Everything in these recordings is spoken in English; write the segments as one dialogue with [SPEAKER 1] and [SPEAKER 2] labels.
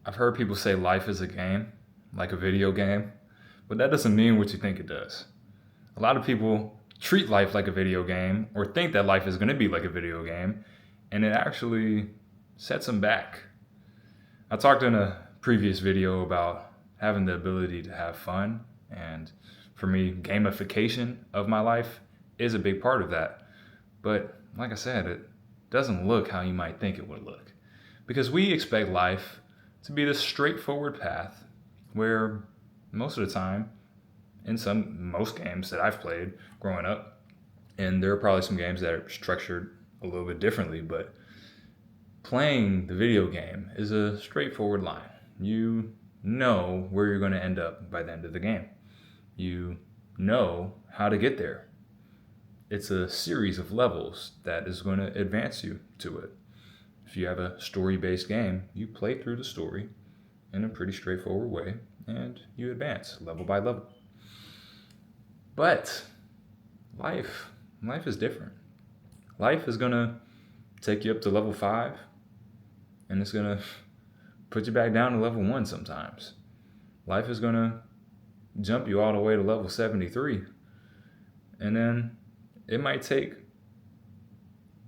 [SPEAKER 1] I've heard people say life is a game, like a video game, but that doesn't mean what you think it does. A lot of people treat life like a video game or think that life is going to be like a video game, and it actually sets them back. I talked in a previous video about having the ability to have fun, and for me, gamification of my life is a big part of that. But like I said, it doesn't look how you might think it would look. Because we expect life to be this straightforward path where most of the time, in most games that I've played growing up, and there are probably some games that are structured a little bit differently, but playing the video game is a straightforward line. You know where you're going to end up by the end of the game. You know how to get there. It's a series of levels that is going to advance you to it. If you have a story-based game, you play through the story in a pretty straightforward way, and you advance level by level. But life is different. Life is going to take you up to level 5, and it's going to put you back down to level 1 sometimes. Life is going to jump you all the way to level 73, and then it might take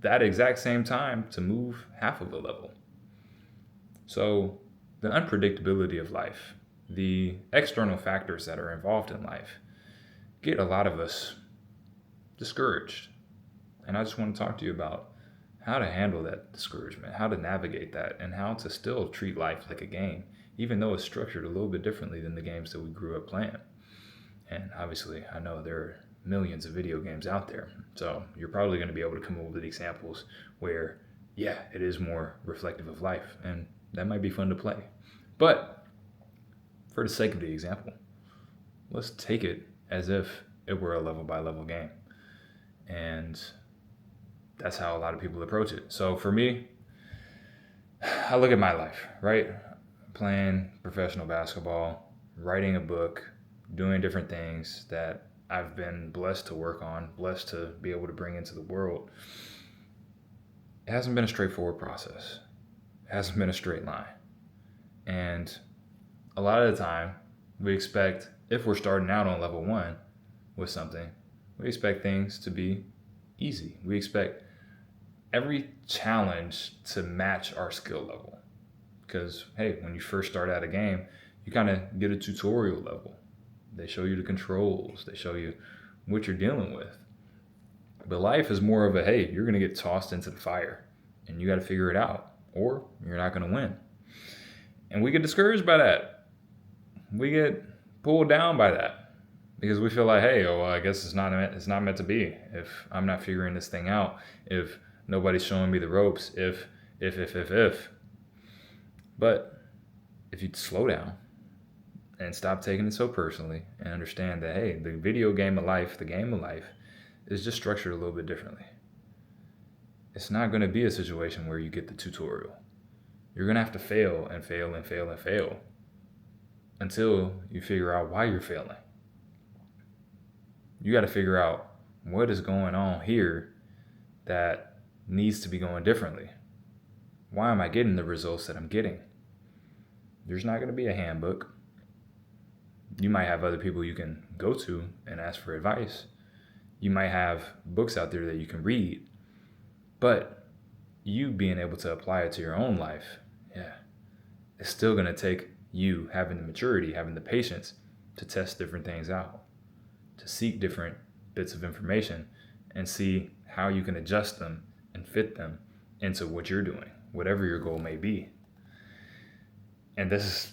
[SPEAKER 1] that exact same time to move half of a level. So the unpredictability of life, the external factors that are involved in life, get a lot of us discouraged. And I just want to talk to you about how to handle that discouragement, how to navigate that, and how to still treat life like a game, even though it's structured a little bit differently than the games that we grew up playing. And obviously, I know there are millions of video games out there, so you're probably going to be able to come up with examples where, yeah, it is more reflective of life, and that might be fun to play. But for the sake of the example, let's take it as if it were a level by level game. And that's how a lot of people approach it. So for me, I look at my life, right? Playing professional basketball, writing a book, doing different things that I've been blessed to work on, blessed to be able to bring into the world. It hasn't been a straightforward process. It hasn't been a straight line. And a lot of the time, we expect, if we're starting out on level 1 with something, we expect things to be easy. We expect every challenge to match our skill level. Because, hey, when you first start out a game, you kind of get a tutorial level. They show you the controls. They show you what you're dealing with. But life is more of a, hey, you're going to get tossed into the fire and you got to figure it out or you're not going to win. And we get discouraged by that. We get pulled down by that because we feel like, hey, I guess it's not meant to be. If I'm not figuring this thing out, if nobody's showing me the ropes, if. But if you slow down and stop taking it so personally and understand that, hey, the video game of life, the game of life, is just structured a little bit differently. It's not going to be a situation where you get the tutorial. You're going to have to fail and fail and fail and fail until you figure out why you're failing. You got to figure out what is going on here that needs to be going differently. Why am I getting the results that I'm getting? There's not going to be a handbook. You might have other people you can go to and ask for advice. You might have books out there that you can read. But you being able to apply it to your own life, it's still going to take you having the maturity, having the patience to test different things out, to seek different bits of information and see how you can adjust them and fit them into what you're doing, whatever your goal may be. And this is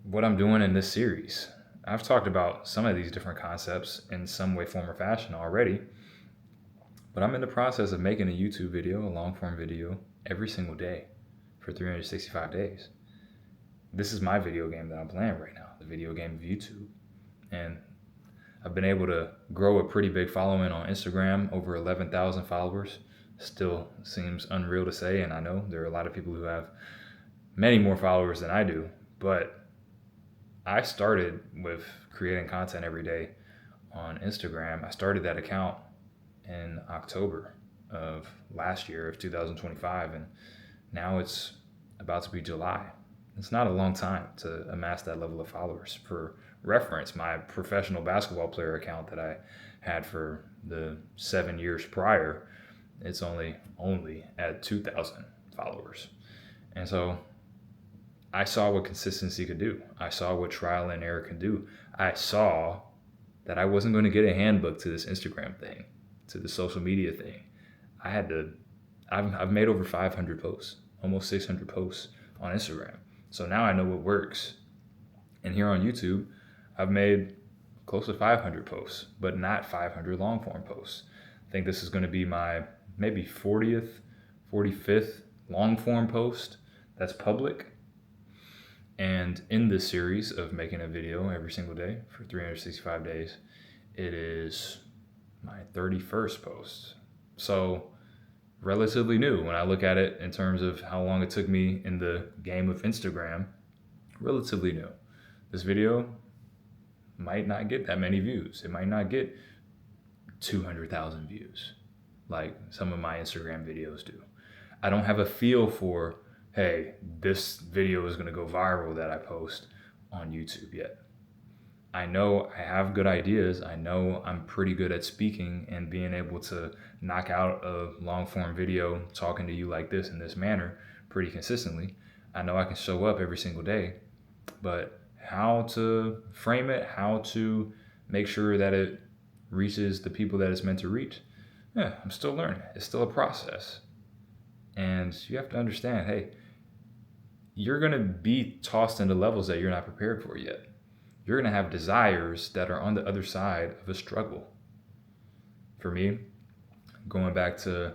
[SPEAKER 1] what I'm doing in this series. I've talked about some of these different concepts in some way, form, or fashion already, but I'm in the process of making a YouTube video, a long form video, every single day for 365 days. This is my video game that I'm playing right now, the video game of YouTube. And I've been able to grow a pretty big following on Instagram, over 11,000 followers. Still seems unreal to say, and I know there are a lot of people who have many more followers than I do, but I started with creating content every day on Instagram. I started that account in October of last year, of 2025, and now it's about to be July. It's not a long time to amass that level of followers. For reference, my professional basketball player account that I had for the 7 years prior, it's only at 2,000 followers. And so I saw what consistency could do. I saw what trial and error can do. I saw that I wasn't going to get a handbook to this Instagram thing, to the social media thing. I had to, I've made over 500 posts, almost 600 posts on Instagram. So now I know what works. And here on YouTube, I've made close to 500 posts, but not 500 long form posts. I think this is going to be my maybe 40th, 45th long form post that's public. And in this series of making a video every single day for 365 days, it is my 31st post. So relatively new when I look at it in terms of how long it took me in the game of Instagram, relatively new. This video might not get that many views. It might not get 200,000 views like some of my Instagram videos do. I don't have a feel for, hey, this video is going to go viral that I post on YouTube yet. I know I have good ideas. I know I'm pretty good at speaking and being able to knock out a long form video talking to you like this in this manner pretty consistently. I know I can show up every single day, but how to frame it, how to make sure that it reaches the people that it's meant to reach, I'm still learning. It's still a process. And you have to understand, hey, you're going to be tossed into levels that you're not prepared for yet. You're going to have desires that are on the other side of a struggle. For me, going back to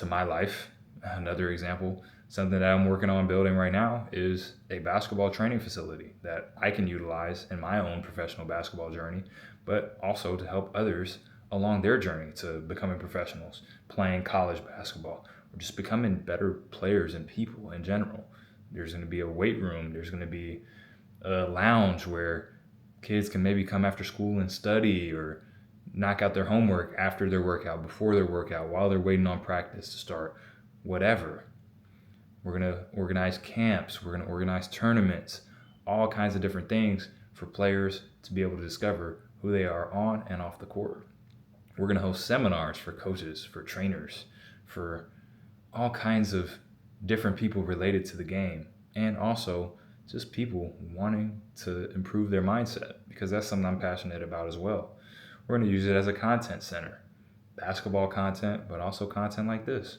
[SPEAKER 1] my life, another example, something that I'm working on building right now is a basketball training facility that I can utilize in my own professional basketball journey, but also to help others along their journey to becoming professionals, playing college basketball, or just becoming better players and people in general. There's going to be a weight room. There's going to be a lounge where kids can maybe come after school and study or knock out their homework after their workout, before their workout, while they're waiting on practice to start, whatever. We're going to organize camps. We're going to organize tournaments, all kinds of different things for players to be able to discover who they are on and off the court. We're going to host seminars for coaches, for trainers, for all kinds of different people related to the game, and also just people wanting to improve their mindset, because that's something I'm passionate about as well. We're going to use it as a content center, basketball content, but also content like this.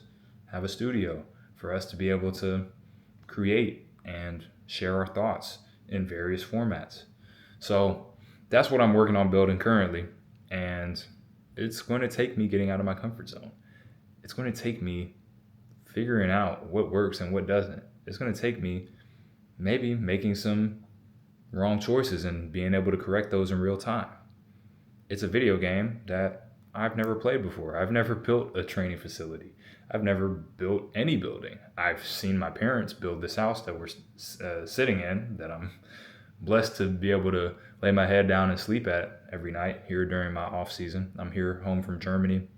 [SPEAKER 1] Have a studio for us to be able to create and share our thoughts in various formats. So that's what I'm working on building currently, and it's going to take me getting out of my comfort zone. It's going to take me figuring out what works and what doesn't. It's going to take me maybe making some wrong choices and being able to correct those in real time. It's a video game that I've never played before. I've never built a training facility. I've never built any building. I've seen my parents build this house that we're sitting in, that I'm blessed to be able to lay my head down and sleep at every night here during my off season. I'm here home from Germany.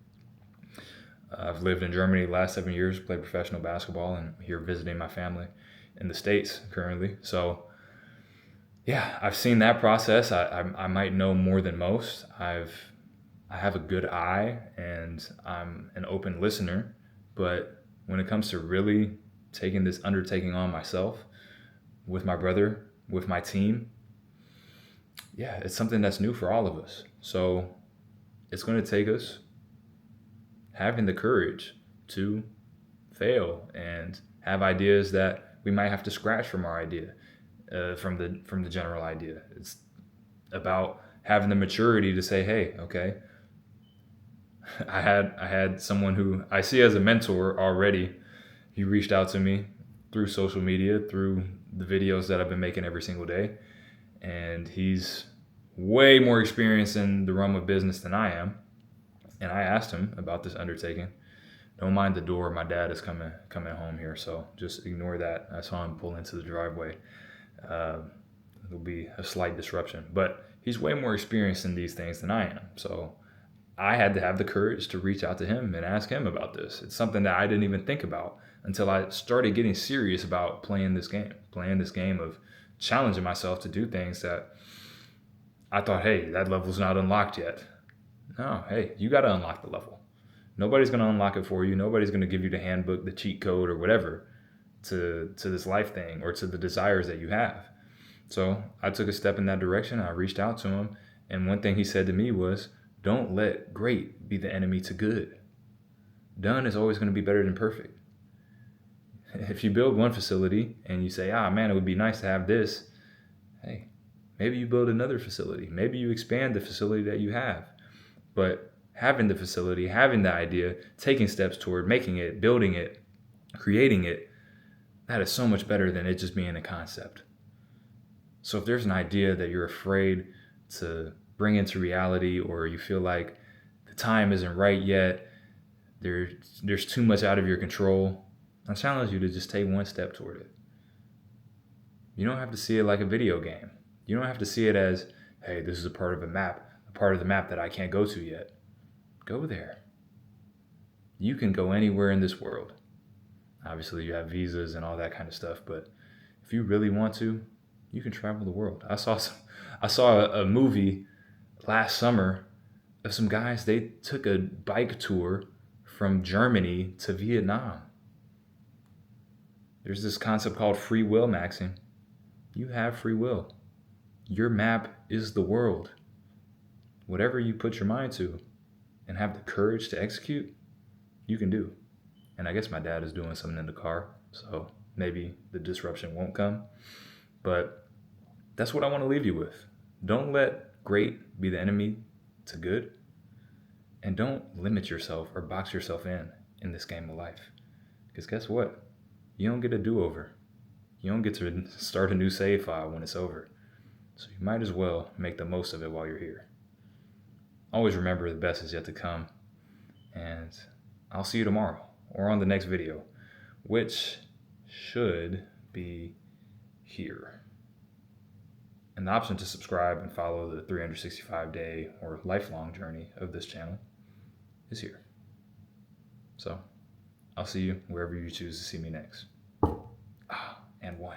[SPEAKER 1] I've lived in Germany the last 7 years, played professional basketball, and I'm here visiting my family in the States currently. So yeah, I've seen that process. I might know more than most. I have a good eye and I'm an open listener, but when it comes to really taking this undertaking on myself, with my brother, with my team, it's something that's new for all of us. So it's going to take us having the courage to fail and have ideas that we might have to scratch from our idea, from the general idea. It's about having the maturity to say, hey, okay, I had someone who I see as a mentor already. He reached out to me through social media, through the videos that I've been making every single day, and he's way more experienced in the realm of business than I am. And I asked him about this undertaking. Don't mind the door. My dad is coming home here, so just ignore that. I saw him pull into the driveway. There'll be a slight disruption, but he's way more experienced in these things than I am. So I had to have the courage to reach out to him and ask him about this. It's something that I didn't even think about until I started getting serious about playing this game of challenging myself to do things that I thought, hey, that level's not unlocked yet. No, hey, you got to unlock the level. Nobody's going to unlock it for you. Nobody's going to give you the handbook, the cheat code, or whatever to this life thing or to the desires that you have. So I took a step in that direction. I reached out to him. And one thing he said to me was, don't let great be the enemy to good. Done is always going to be better than perfect. If you build one facility and you say, man, it would be nice to have this. Hey, maybe you build another facility. Maybe you expand the facility that you have. But having the facility, having the idea, taking steps toward making it, building it, creating it, that is so much better than it just being a concept. So if there's an idea that you're afraid to bring into reality, or you feel like the time isn't right yet, there's too much out of your control, I challenge you to just take one step toward it. You don't have to see it like a video game. You don't have to see it as, hey, this is a part of the map that I can't go to yet. Go there. You can go anywhere in this world. Obviously, you have visas and all that kind of stuff, but if you really want to, you can travel the world. I saw a movie last summer of some guys. They took a bike tour from Germany to Vietnam. There's this concept called free will, Maxine. You have free will. Your map is the world. Whatever you put your mind to and have the courage to execute, you can do. And I guess my dad is doing something in the car, so maybe the disruption won't come. But that's what I want to leave you with. Don't let great be the enemy to good. And don't limit yourself or box yourself in this game of life. Because guess what? You don't get a do-over. You don't get to start a new save file when it's over. So you might as well make the most of it while you're here. Always remember the best is yet to come. And I'll see you tomorrow or on the next video, which should be here. And the option to subscribe and follow the 365-day or lifelong journey of this channel is here. So I'll see you wherever you choose to see me next. And one.